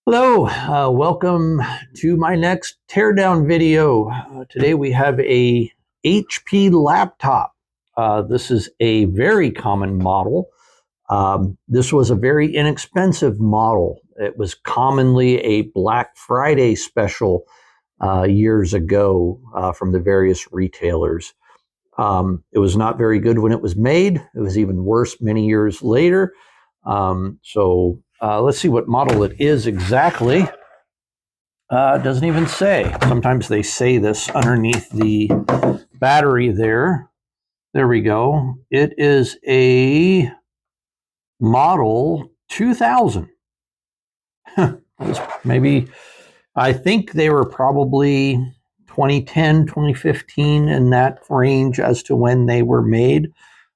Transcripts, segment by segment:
Hello, welcome to my next teardown video. Today we have a HP laptop. This is a very common model. This was a very inexpensive model. It was commonly a Black Friday special years ago from the various retailers. It was not very good when it was made. It was even worse many years later. Let's see what model it is exactly. It doesn't even say. Sometimes they say this underneath the battery there. There we go. It is a model 2000. Maybe, I think they were probably 2010, 2015 in that range as to when they were made.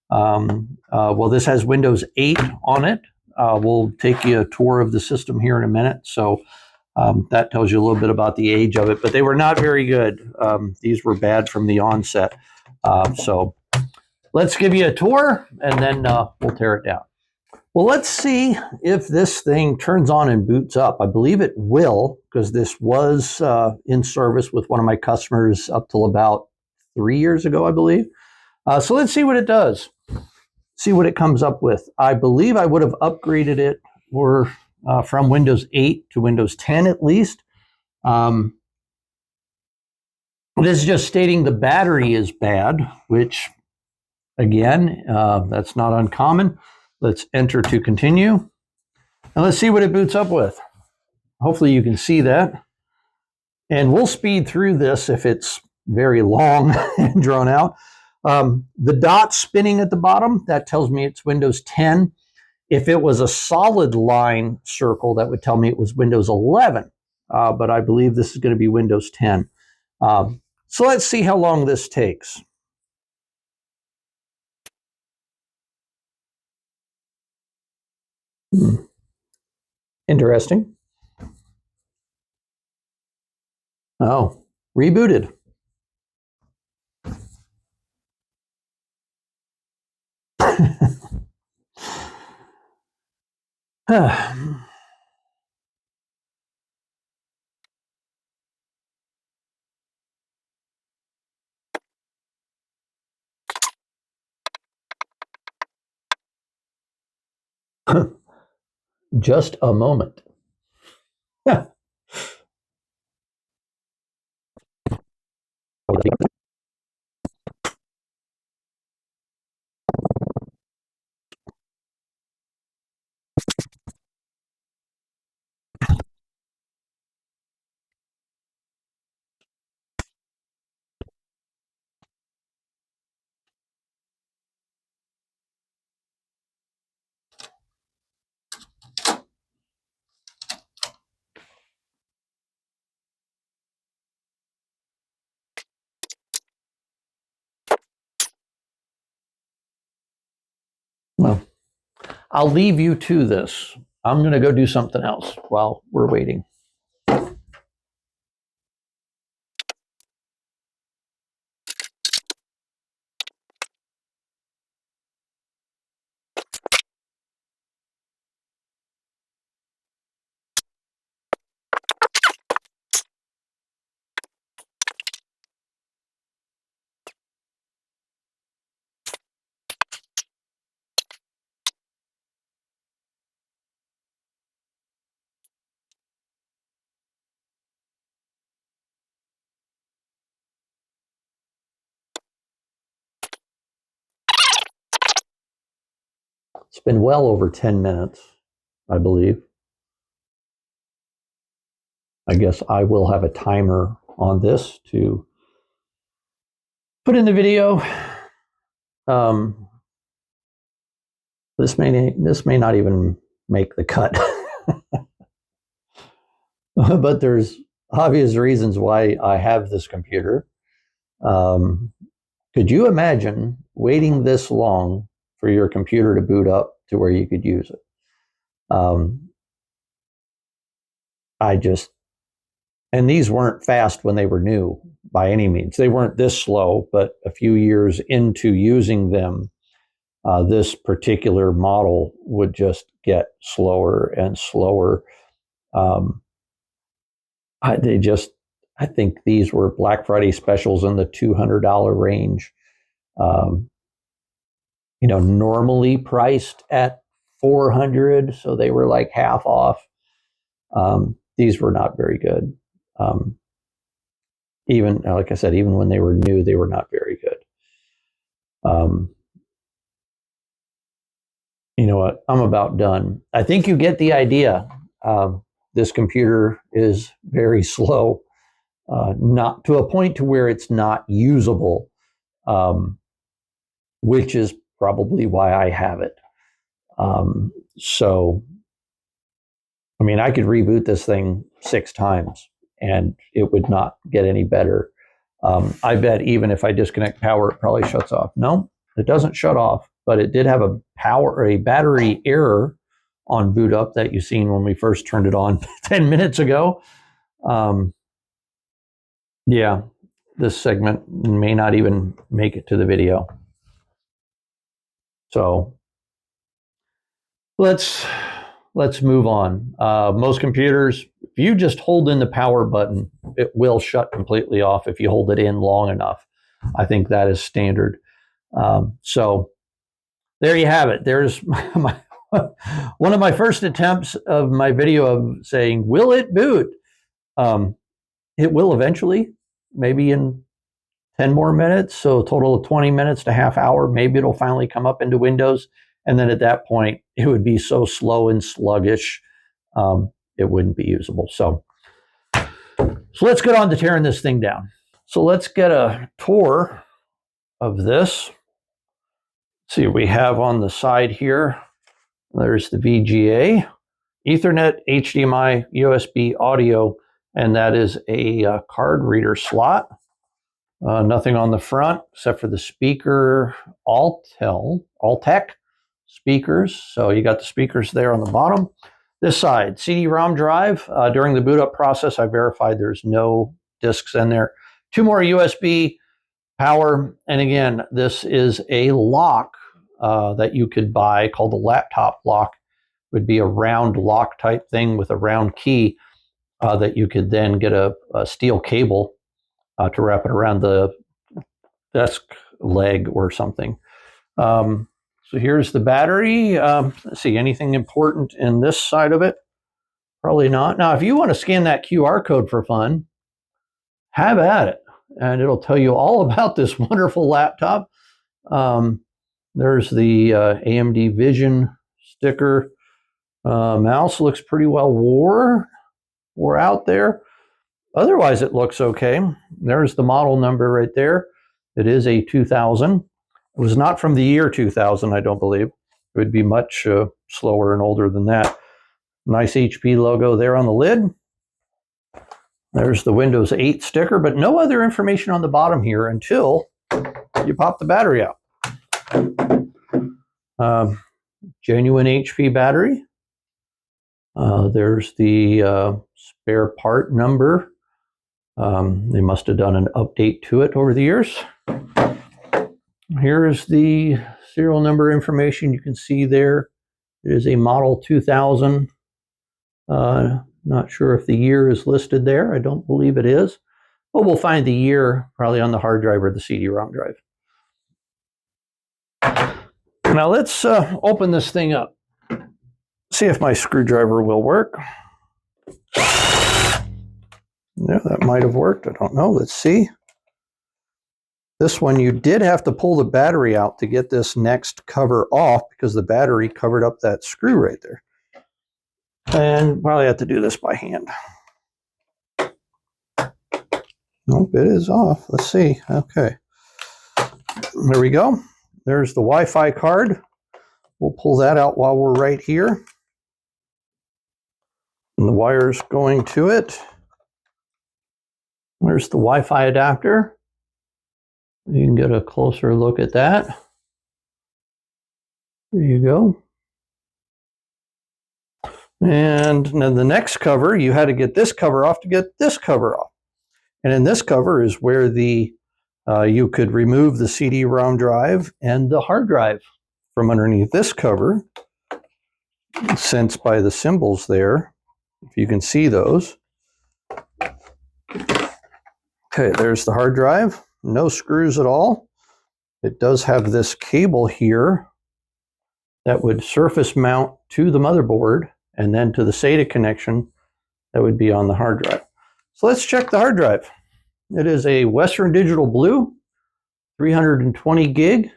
Well, this has Windows 8 on it. We'll take you a tour of the system here in a minute. So that tells you a little bit about the age of it, but they were not very good. These were bad from the onset. So let's give you a tour and then we'll tear it down. Well, let's see if this thing turns on and boots up. I believe it will, because this was in service with one of my customers up till about 3 years ago, I believe. So let's see what it does. See what it comes up with. I believe I would have upgraded it from Windows 8 to Windows 10 at least. This is just stating the battery is bad, which again, that's not uncommon. Let's enter to continue. And let's see what it boots up with. Hopefully you can see that. And we'll speed through this if it's very long and drawn out. The dot spinning at the bottom, that tells me it's Windows 10. If it was a solid line circle, that would tell me it was Windows 11. But I believe this is going to be Windows 10. So let's see how long this takes. Interesting. Oh, rebooted. Just a moment. Well, I'll leave you to this. I'm going to go do something else while we're waiting. It's been well over 10 minutes, I believe. I guess I will have a timer on this to put in the video. This may not even make the cut. But there's obvious reasons why I have this computer. Could you imagine waiting this long for your computer to boot up to where you could use it? And these weren't fast when they were new by any means. They weren't this slow, but a few years into using them, this particular model would just get slower and slower. Um, I think these were Black Friday specials in the $200 range. Um, normally priced at 400, so they were like half off. These were not very good. Even like I said, even when they were new, they were not very good. You know what? I'm about done. I think you get the idea. This computer is very slow, not to a point to where it's not usable, which is probably why I have it. So, I mean, I could reboot this thing 6 times and it would not get any better. I bet even if I disconnect power, it probably shuts off. No, it doesn't shut off, but it did have a battery error on boot up that you seen when we first turned it on 10 minutes ago. Yeah, this segment may not even make it to the video. So let's move on. Most computers, if you just hold in the power button, it will shut completely off if you hold it in long enough. I think that is standard. So there you have it. There's one of my first attempts of my video of saying, will it boot? It will eventually, maybe in 10 more minutes. So a total of 20 minutes to half hour. Maybe it'll finally come up into Windows. And then at that point, it would be so slow and sluggish, it wouldn't be usable. So let's get on to tearing this thing down. So let's get a tour of this. See what we have on the side here. There's the VGA, Ethernet, HDMI, USB audio, and that is a card reader slot. Nothing on the front except for the speaker Altec speakers. So you got the speakers there on the bottom. This side, CD-ROM drive. During the boot up process, I verified there's no discs in there. 2 more USB power. And again, this is a lock that you could buy called the laptop lock. It would be a round lock type thing with a round key that you could then get a steel cable to wrap it around the desk leg or something. So here's the battery. Let's see, anything important in this side of it? Probably not. Now, if you want to scan that QR code for fun, have at it. And it'll tell you all about this wonderful laptop. There's the AMD Vision sticker. Mouse looks pretty well wore out there. Otherwise, it looks okay. There's the model number right there. It is a 2000. It was not from the year 2000, I don't believe. It would be much slower and older than that. Nice HP logo there on the lid. There's the Windows 8 sticker, but no other information on the bottom here until you pop the battery out. Genuine HP battery. There's the spare part number. They must have done an update to it over the years. Here's the serial number information. You can see there. It is a model 2000. Not sure if the year is listed there. I don't believe it is. But we'll find the year probably on the hard drive or the CD-ROM drive. Now let's open this thing up. See if my screwdriver will work. Yeah, that might have worked. I don't know. Let's see. This one, you did have to pull the battery out to get this next cover off because the battery covered up that screw right there. And probably have to do this by hand. Nope, it is off. Let's see. Okay. There we go. There's the Wi-Fi card. We'll pull that out while we're right here. And the wire's going to it. There's the Wi-Fi adapter. You can get a closer look at that. There you go. And then the next cover, you had to get this cover off to get this cover off. And in this cover is where the you could remove the CD-ROM drive and the hard drive from underneath this cover. Sensed by the symbols there, if you can see those. Okay, there's the hard drive. No screws at all. It does have this cable here that would surface mount to the motherboard and then to the SATA connection that would be on the hard drive. So let's check the hard drive. It is a Western Digital Blue, 320 gig.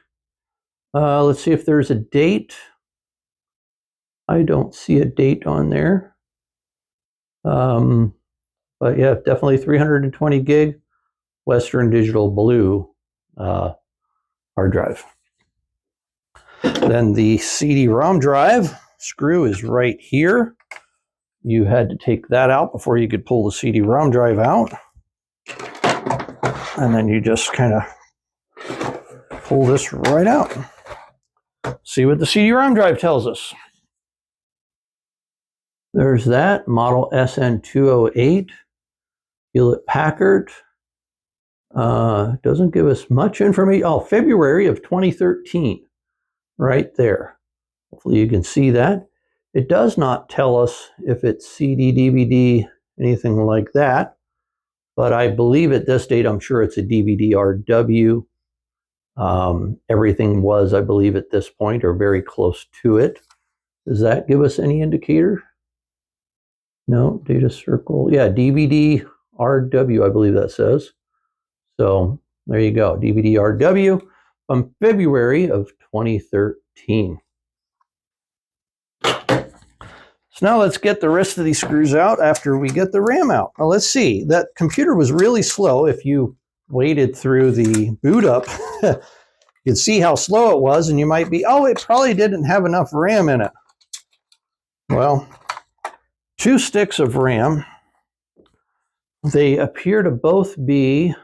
Let's see if there's a date. I don't see a date on there. But yeah, definitely 320 gig Western Digital Blue hard drive. Then the CD-ROM drive screw is right here. You had to take that out before you could pull the CD-ROM drive out. And then you just kind of pull this right out. See what the CD-ROM drive tells us. There's that, model SN208, Hewlett-Packard. Doesn't give us much information. Oh, February of 2013, right there. Hopefully you can see that. It does not tell us if it's CD, DVD, anything like that. But I believe at this date, I'm sure it's a DVD-RW. Everything was, I believe, at this point, or very close to it. Does that give us any indicator? No, data circle. Yeah, DVD-RW, I believe that says. So there you go, DVD-RW from February of 2013. So now let's get the rest of these screws out after we get the RAM out. Well, let's see. That computer was really slow. If you waited through the boot up, you'd see how slow it was, and you might be, oh, it probably didn't have enough RAM in it. Well, 2 sticks of RAM. They appear to both be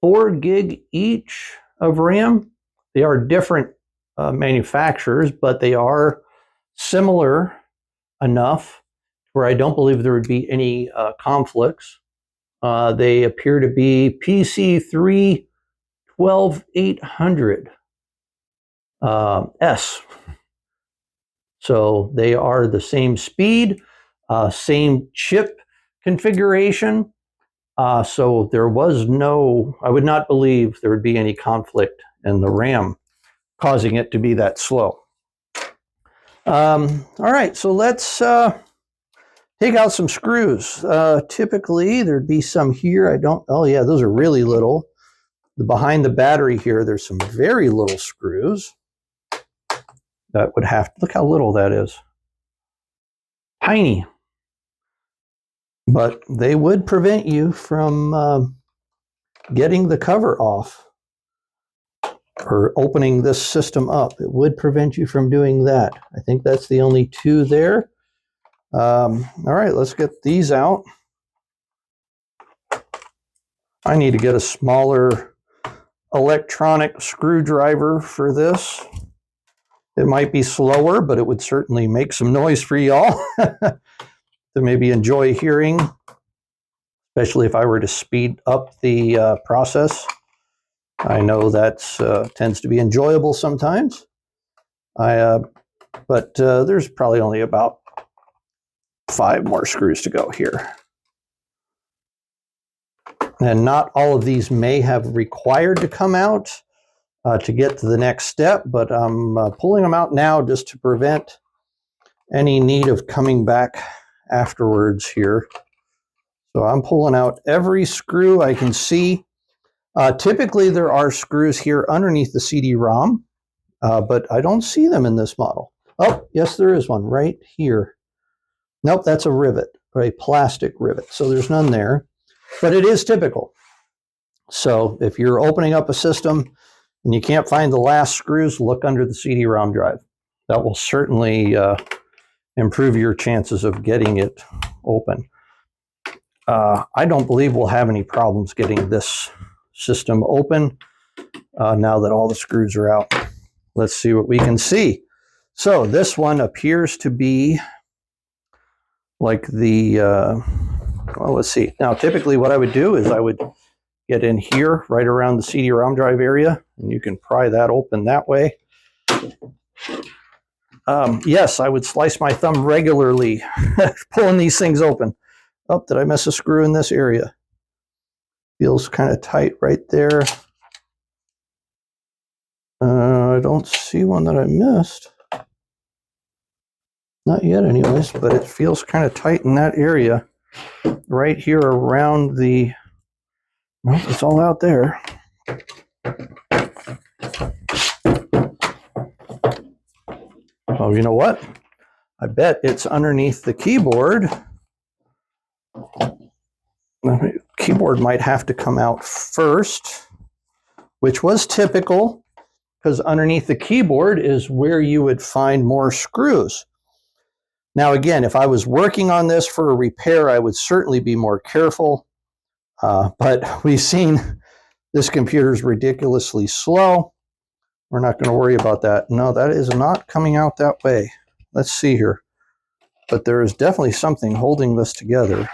4 gig each of RAM. They are different manufacturers, but they are similar enough where I don't believe there would be any conflicts. They appear to be PC3 12800 S. So they are the same speed, same chip configuration. So there was no, I would not believe there would be any conflict in the RAM causing it to be that slow. All right, so let's take out some screws. Typically, there'd be some here. Oh yeah, those are really little. Behind the battery here, there's some very little screws. That would have to, look how little that is. Tiny. But they would prevent you from getting the cover off or opening this system up. It would prevent you from doing that. I think that's the only 2 there. All right, let's get these out. I need to get a smaller electronic screwdriver for this. It might be slower, but it would certainly make some noise for y'all to maybe enjoy hearing, especially if I were to speed up the process. I know that tends to be enjoyable sometimes. But there's probably only about 5 more screws to go here. And not all of these may have required to come out to get to the next step, but I'm pulling them out now just to prevent any need of coming back afterwards here. So I'm pulling out every screw I can see. Typically there are screws here underneath the CD-ROM, but I don't see them in this model. Oh, yes, there is one right here. Nope, that's a rivet, or a plastic rivet, so there's none there. But it is typical. So if you're opening up a system and you can't find the last screws, look under the CD-ROM drive. That will certainly improve your chances of getting it open. I don't believe we'll have any problems getting this system open now that all the screws are out. Let's see what we can see. So this one appears to be like the, well, let's see. Now, typically what I would do is I would get in here right around the CD-ROM drive area, and you can pry that open that way. yes, I would slice my thumb regularly pulling these things open. Oh, did I miss a screw in this area? Feels kind of tight right there. I don't see one that I missed. Not yet anyways, but it feels kind of tight in that area. Right here around the... Well, it's all out there. Oh, you know what? I bet it's underneath the keyboard. The keyboard might have to come out first, which was typical, because underneath the keyboard is where you would find more screws. Now, again, if I was working on this for a repair, I would certainly be more careful. But we've seen this computer is ridiculously slow. We're not going to worry about that. No, that is not coming out that way. Let's see here. But there is definitely something holding this together.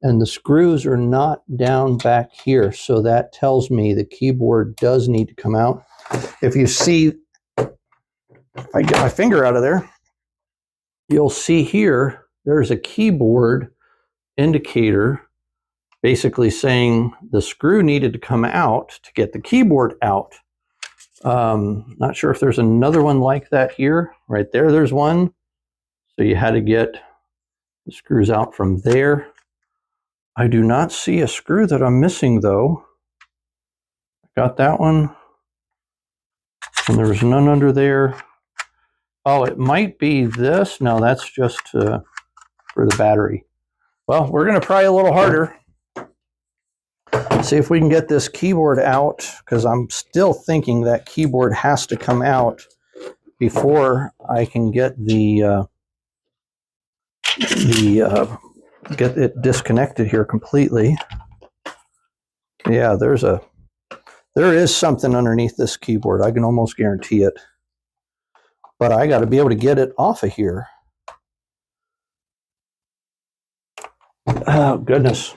And the screws are not down back here. So that tells me the keyboard does need to come out. If you see, if I get my finger out of there, you'll see here, there's a keyboard indicator basically saying the screw needed to come out to get the keyboard out. Not sure if there's another one like that here. Right there, there's one. So you had to get the screws out from there. I do not see a screw that I'm missing though. Got that one. And there was none under there. Oh, it might be this. No, that's just for the battery. Well, we're going to try a little harder. See if we can get this keyboard out, because I'm still thinking that keyboard has to come out before I can get get it disconnected here completely. Yeah, there is something underneath this keyboard. I can almost guarantee it. But I got to be able to get it off of here. Oh, goodness.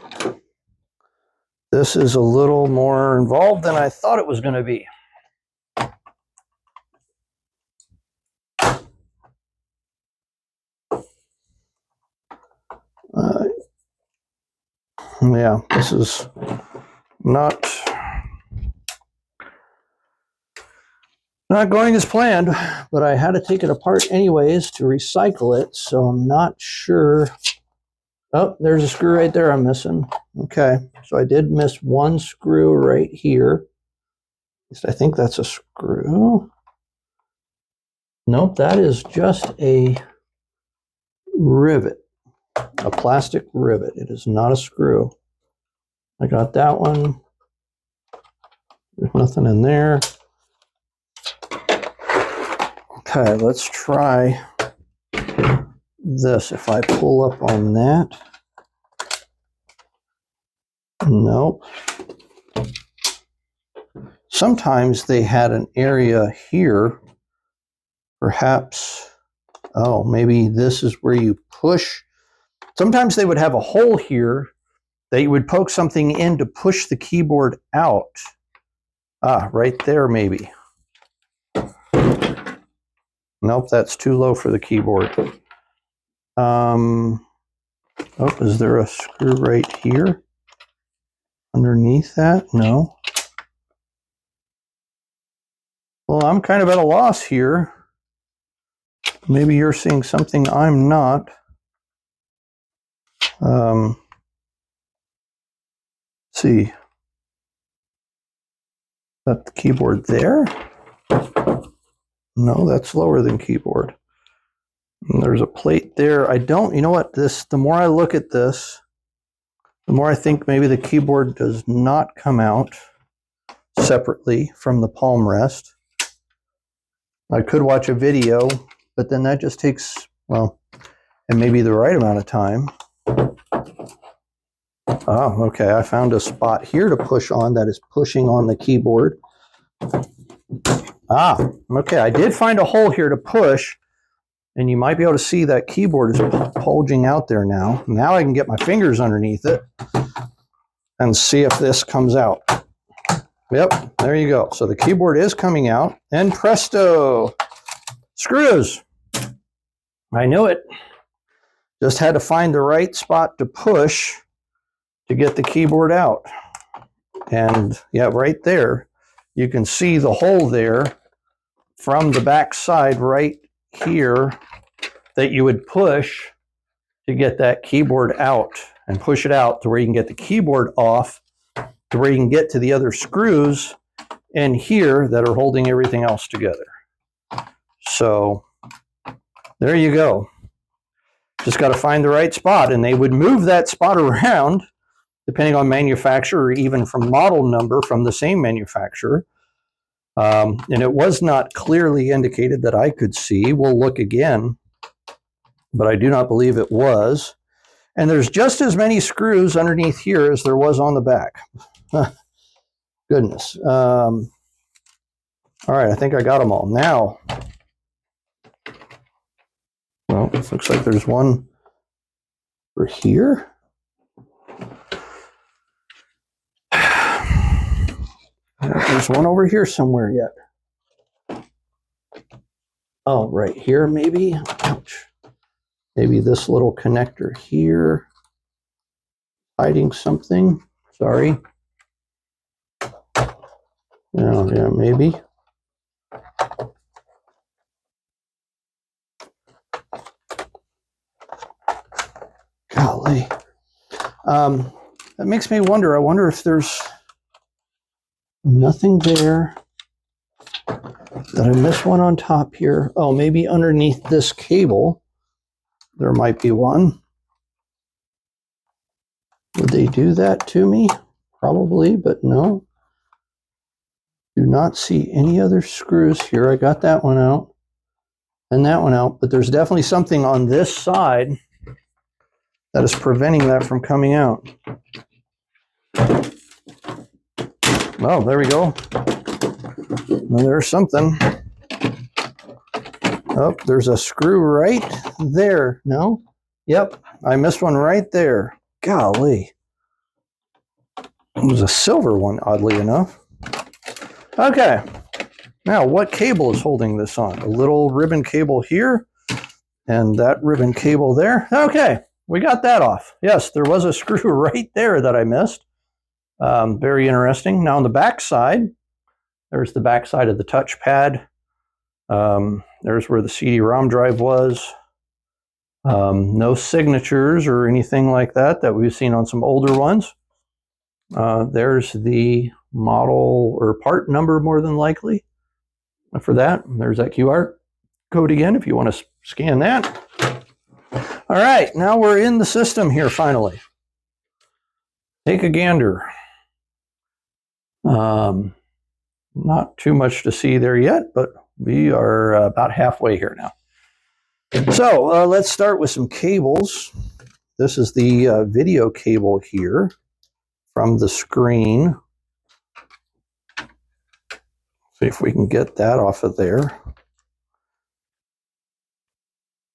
This is a little more involved than I thought it was going to be. Yeah, this is not going as planned, but I had to take it apart anyways to recycle it, so I'm not sure. Oh, there's a screw right there I'm missing. Okay, so I did miss one screw right here. At least I think that's a screw. Nope, that is just a rivet, a plastic rivet. It is not a screw. I got that one. There's nothing in there. Okay, let's try this. If I pull up on that. Nope. Sometimes they had an area here. Perhaps, oh, maybe this is where you push. Sometimes they would have a hole here that you would poke something in to push the keyboard out. Ah, right there maybe. Nope, that's too low for the keyboard. Oh, is there a screw right here? Underneath that? No. Well, I'm kind of at a loss here. Maybe you're seeing something I'm not. Let's see. Is that the keyboard there? No, that's lower than keyboard. And there's a plate there. I don't, you know what, the more I look at this, the more I think maybe the keyboard does not come out separately from the palm rest. I could watch a video, but then that just takes, well, and maybe the right amount of time. Oh, okay, I found a spot here to push on that is pushing on the keyboard. Ah, okay, I did find a hole here to push, and you might be able to see that keyboard is bulging out there now. Now I can get my fingers underneath it and see if this comes out. Yep, there you go. So the keyboard is coming out, and presto, screws. I knew it. Just had to find the right spot to push to get the keyboard out. And yeah, right there, you can see the hole there from the back side right here that you would push to get that keyboard out and push it out to where you can get the keyboard off to where you can get to the other screws in here that are holding everything else together. So there you go. Just got to find the right spot, and they would move that spot around depending on manufacturer or even from model number from the same manufacturer. And it was not clearly indicated that I could see. We'll look again, but I do not believe it was. And there's just as many screws underneath here as there was on the back. Goodness. All right, I think I got them all. Now, well, it looks like there's one over here. There's one over here somewhere yet. Oh, right here maybe. Ouch. Maybe this little connector here. Hiding something. Sorry. Yeah, maybe. Golly. That makes me wonder. I wonder if there's nothing there. Did I miss one on top here? Oh, maybe underneath this cable, there might be one. Would they do that to me? Probably, but no. Do not see any other screws here. I got that one out and that one out, but there's definitely something on this side that is preventing that from coming out. Well, there we go. Well, there's something. Oh, there's a screw right there. No? Yep, I missed one right there. Golly. It was a silver one, oddly enough. Okay. Now, what cable is holding this on? A little ribbon cable here and that ribbon cable there. Okay, we got that off. Yes, there was a screw right there that I missed. Very interesting. Now on the back side, there's the back side of the touchpad. There's where the CD-ROM drive was. No signatures or anything like that we've seen on some older ones. There's the model or part number more than likely for that. There's that QR code again if you want to scan that. All right, now we're in the system here finally. Take a gander. Not too much to see there yet, but we are about halfway here now. So let's start with some cables. This is the video cable here from the screen. See if we can get that off of there.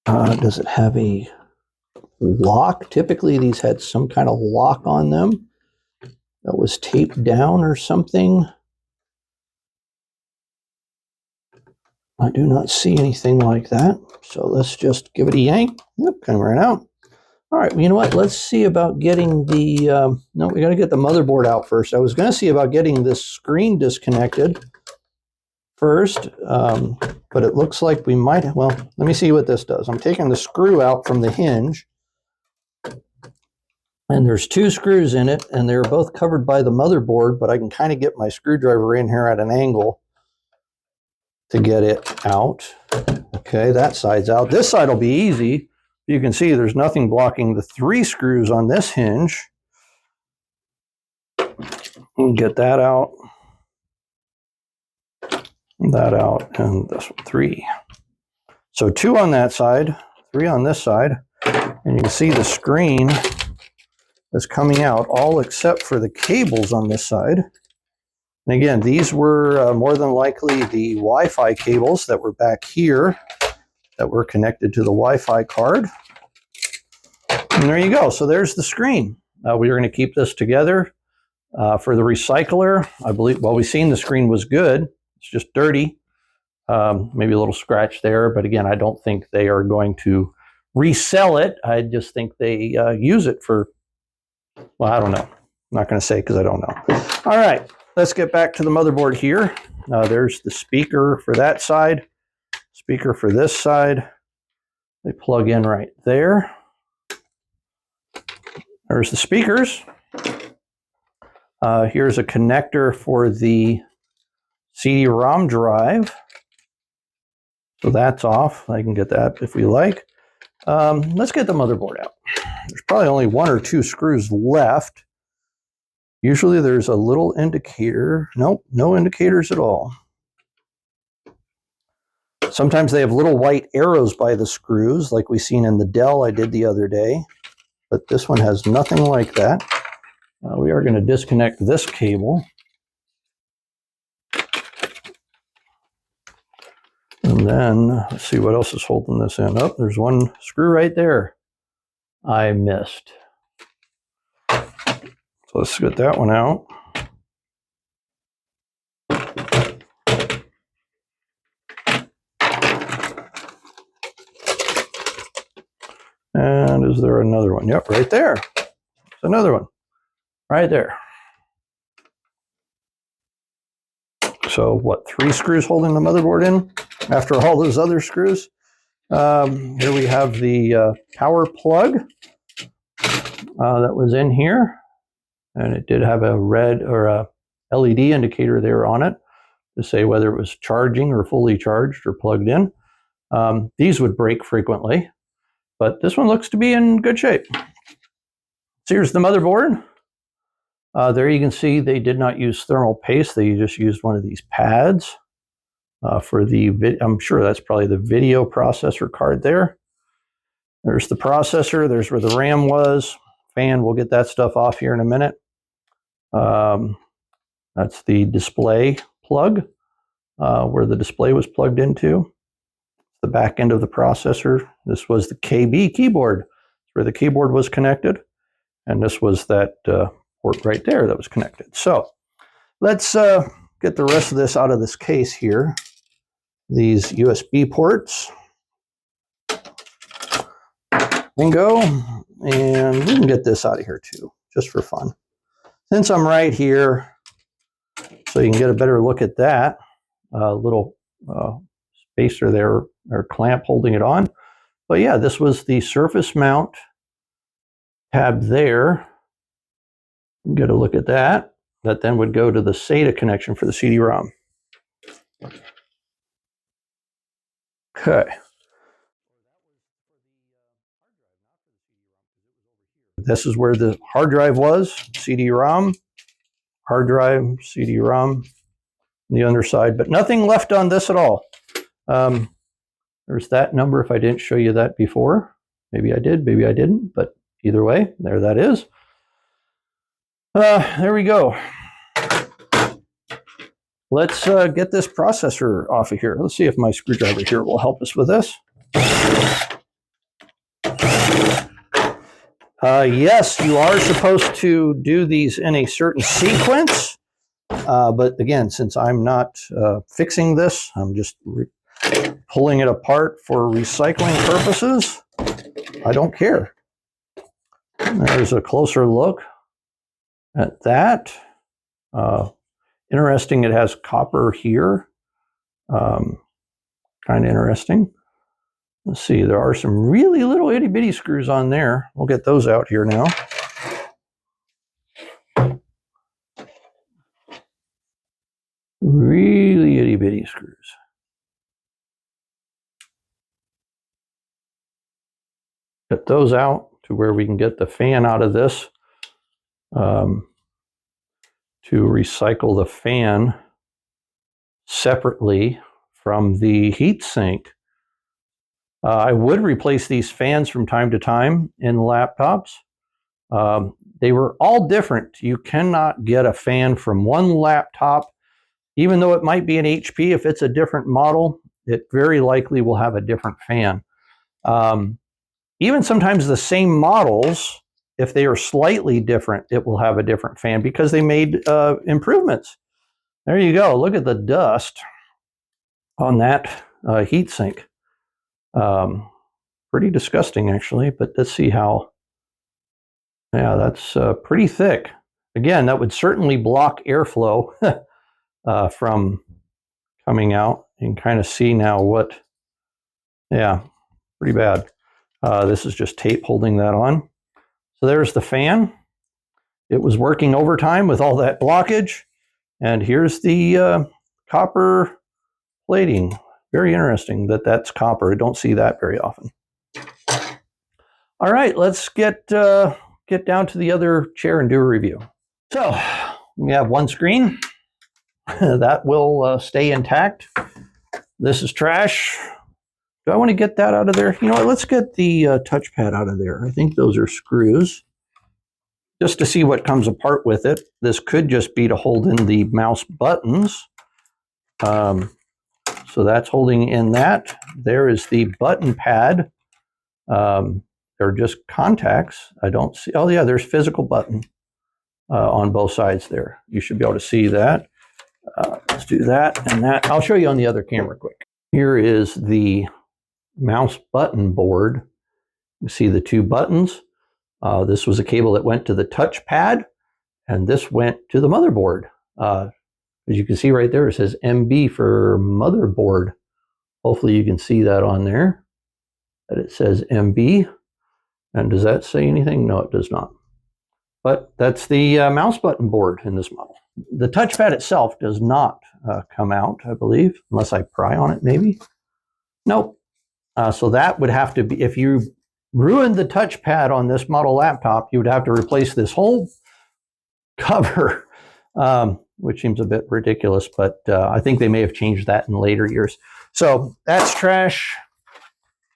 Does it have a lock? Typically these had some kind of lock on them that was taped down or something. I do not see anything like that. So let's just give it a yank. Yep, kind of ran out. All right, well, you know what? Let's see about getting the, no, we got to get the motherboard out first. I was going to see about getting this screen disconnected first, but it looks like we might, well, let me see what this does. I'm taking the screw out from the hinge, and there's two screws in it, and they're both covered by the motherboard, but I can kind of get my screwdriver in here at an angle to get it out. Okay, that side's out. This side will be easy. You can see there's nothing blocking the three screws on this hinge. Get that out. That out, and this one, three. So two on that side, three on this side, and you can see the screen is coming out, all except for the cables on this side. And again, these were more than likely the Wi-Fi cables that were back here that were connected to the Wi-Fi card. And there you go. So there's the screen. We are going to keep this together for the recycler. I believe, well, we've seen the screen was good. It's just dirty. Maybe a little scratch there, but again, I don't think they are going to resell it. I just think they use it for, well, I don't know. I'm not going to say because I don't know. All right, let's get back to the motherboard here. There's the speaker for that side, speaker for this side. They plug in right there. There's the speakers. Here's a connector for the CD-ROM drive. So that's off. I can get that if we like. Let's get the motherboard out. There's probably only 1 or 2 screws left. Usually there's a little indicator. Nope, no indicators at all. Sometimes they have little white arrows by the screws, like we seen in the Dell I did the other day. But this one has nothing like that. We are going to disconnect this cable. And then, let's see what else is holding this in. Oh, there's one screw right there I missed. So let's get that one out. And is there another one? Yep, right there. There's another one. Right there. So what, 3 screws holding the motherboard in after all those other screws? Here we have the power plug that was in here. And it did have a red or a LED indicator there on it to say whether it was charging or fully charged or plugged in. These would break frequently, but this one looks to be in good shape. So here's the motherboard. There you can see they did not use thermal paste. They just used one of these pads for the, I'm sure that's probably the video processor card there. There's the processor. There's where the RAM was. Fan, we'll get that stuff off here in a minute. That's the display plug where the display was plugged into. The back end of the processor. This was the KB keyboard where the keyboard was connected. And this was that port right there that was connected. So let's get the rest of this out of this case here. These USB ports. Bingo. And we can get this out of here too, just for fun. Since I'm right here, so you can get a better look at that little spacer there, or clamp holding it on. But yeah, this was the surface mount tab there. Get a look at that. That then would go to the SATA connection for the CD-ROM. Okay. This is where the hard drive was, CD-ROM, hard drive, CD-ROM, on the underside, but nothing left on this at all. There's that number if I didn't show you that before. Maybe I did, maybe I didn't, but either way, there that is. There we go. Let's get this processor off of here. Let's see if my screwdriver here will help us with this. Yes, you are supposed to do these in a certain sequence. But again, since I'm not fixing this, I'm just pulling it apart for recycling purposes. I don't care. There's a closer look at that. Interesting, it has copper here. Kind of interesting. Let's see, there are some really little itty bitty screws on there. We'll get those out here now. Really itty bitty screws. Get those out to where we can get the fan out of this. To recycle the fan separately from the heatsink. I would replace these fans from time to time in laptops. They were all different. You cannot get a fan from one laptop, even though it might be an HP. If it's a different model, it very likely will have a different fan. Even sometimes the same models, if they are slightly different, it will have a different fan because they made improvements. There you go. Look at the dust on that heat sink. Pretty disgusting, actually, but let's see how. Yeah, that's pretty thick. Again, that would certainly block airflow from coming out. You can kind of see now what, yeah, pretty bad. This is just tape holding that on. So there's the fan. It was working overtime with all that blockage. And here's the copper plating. Very interesting that that's copper. I don't see that very often. All right, let's get down to the other chair and do a review. So we have one screen. That will stay intact. This is trash. Do I want to get that out of there? You know what, let's get the touchpad out of there. I think those are screws. Just to see what comes apart with it. This could just be to hold in the mouse buttons. So that's holding in that. There is the button pad. They're just contacts. I don't see, oh yeah, there's physical button on both sides there. You should be able to see that. Let's do that and that. I'll show you on the other camera quick. Here is the mouse button board. You see the two buttons. This was a cable that went to the touchpad, and this went to the motherboard. As you can see right there, it says MB for motherboard. Hopefully you can see that on there, that it says MB. And does that say anything? No, it does not. But that's the mouse button board in this model. The touchpad itself does not come out, I believe, unless I pry on it maybe. Nope. So that would have to be, if you ruined the touchpad on this model laptop, you would have to replace this whole cover, which seems a bit ridiculous, but I think they may have changed that in later years. So that's trash.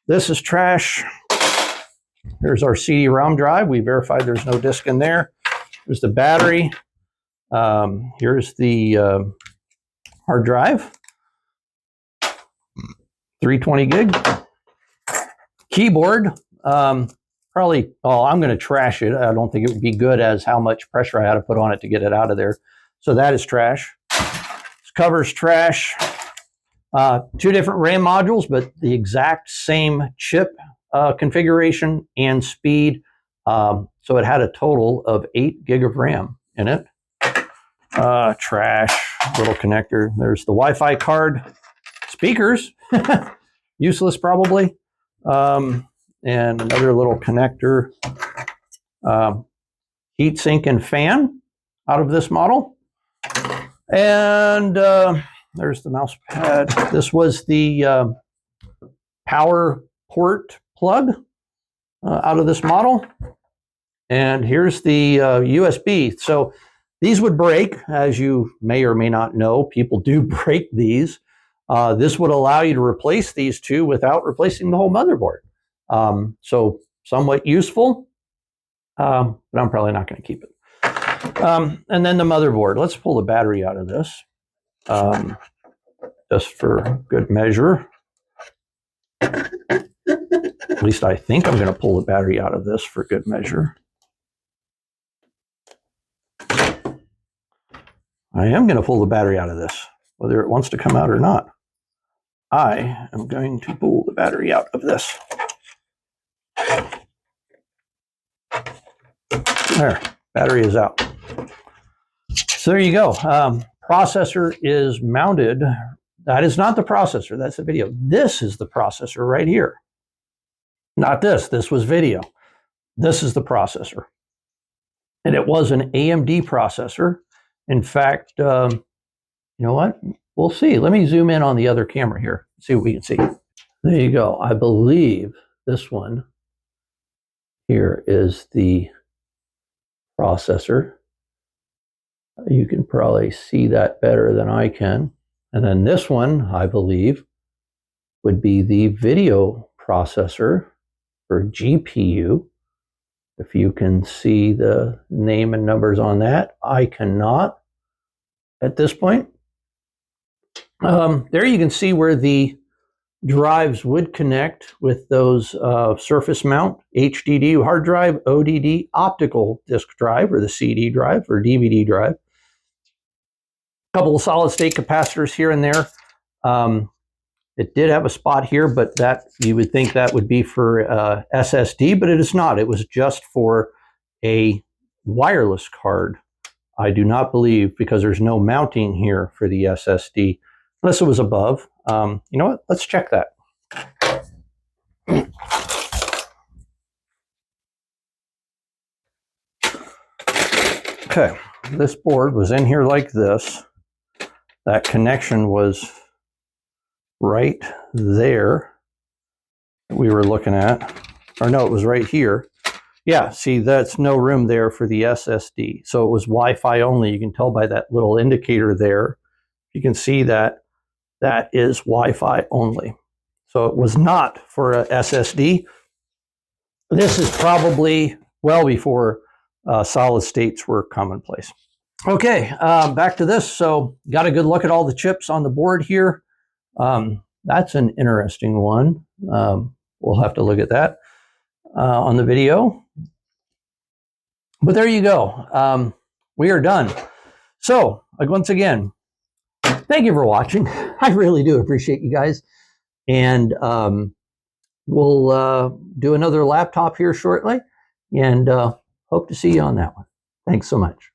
This is trash. Here's our CD-ROM drive. We verified there's no disk in there. Here's the battery. Here's the hard drive. 320 gig. Keyboard. Probably, oh, I'm going to trash it. I don't think it would be good as how much pressure I had to put on it to get it out of there. So that is trash. This cover's trash. Two different RAM modules, but the exact same chip configuration and speed. So it had a total of 8 gig of RAM in it. Trash, little connector. There's the Wi-Fi card. Speakers, useless probably. And another little connector. Heat sink and fan out of this model. And there's the mouse pad. This was the power port plug out of this model. And here's the USB. So these would break, as you may or may not know. People do break these. This would allow you to replace these two without replacing the whole motherboard. So somewhat useful, but I'm probably not going to keep it. And then the motherboard. Let's pull the battery out of this, just for good measure. At least I think I'm going to pull the battery out of this for good measure. I am going to pull the battery out of this, whether it wants to come out or not. I am going to pull the battery out of this. There, battery is out. So there you go. Processor is mounted. That is not the processor. That's the video. This is the processor right here. Not this. This was video. This is the processor. And it was an AMD processor. In fact, you know what? We'll see. Let me zoom in on the other camera here. See what we can see. There you go. I believe this one here is the processor. You can probably see that better than I can. And then this one, I believe, would be the video processor for GPU. If you can see the name and numbers on that, I cannot at this point. There you can see where the drives would connect with those surface mount, HDD hard drive, ODD optical disk drive, or the CD drive or DVD drive. A couple of solid state capacitors here and there. It did have a spot here, but that you would think that would be for SSD, but it is not. It was just for a wireless card. I do not believe, because there's no mounting here for the SSD, unless it was above. You know what? Let's check that. Okay, this board was in here like this. That connection was right there that we were looking at. Or no, it was right here. Yeah, see, that's no room there for the SSD. So it was Wi-Fi only. You can tell by that little indicator there. You can see that that is Wi-Fi only. So it was not for a SSD. This is probably well before solid states were commonplace. Okay, back to this. So got a good look at all the chips on the board here. That's an interesting one. We'll have to look at that on the video. But there you go. We are done. So, once again, thank you for watching. I really do appreciate you guys. And we'll do another laptop here shortly. And hope to see you on that one. Thanks so much.